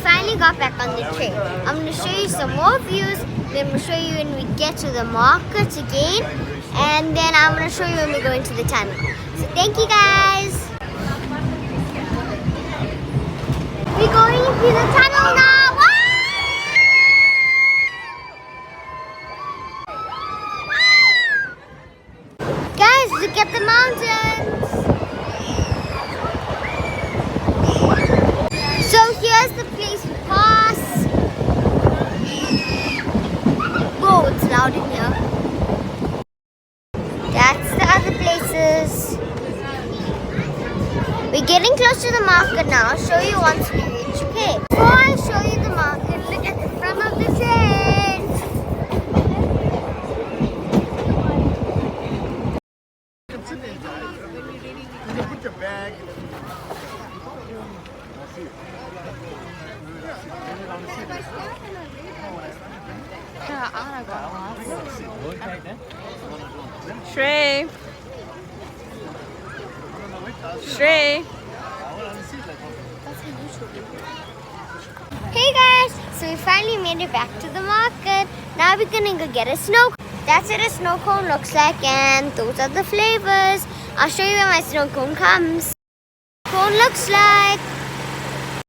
finally got back on the train. I'm going to show you some more views. Then we'll show you when we get to the market again. And then I'm going to show you when we go into the tunnel. So thank you guys. We're going into the tunnel now. Wow! Guys, look at the mountains. So here's the place we pass. Whoa, it's loud in here. That's the other places. We're getting close to the market now. I'll show you once we reach. Okay, before I show you the market, look at the front of the train. You put your bag. Shrey. Shrey. Hey guys, so we finally made it back to the market. Now we're gonna go get a snow cone. That's what a snow cone looks like, and those are the flavors. I'll show you when my snow cone comes. Cone looks like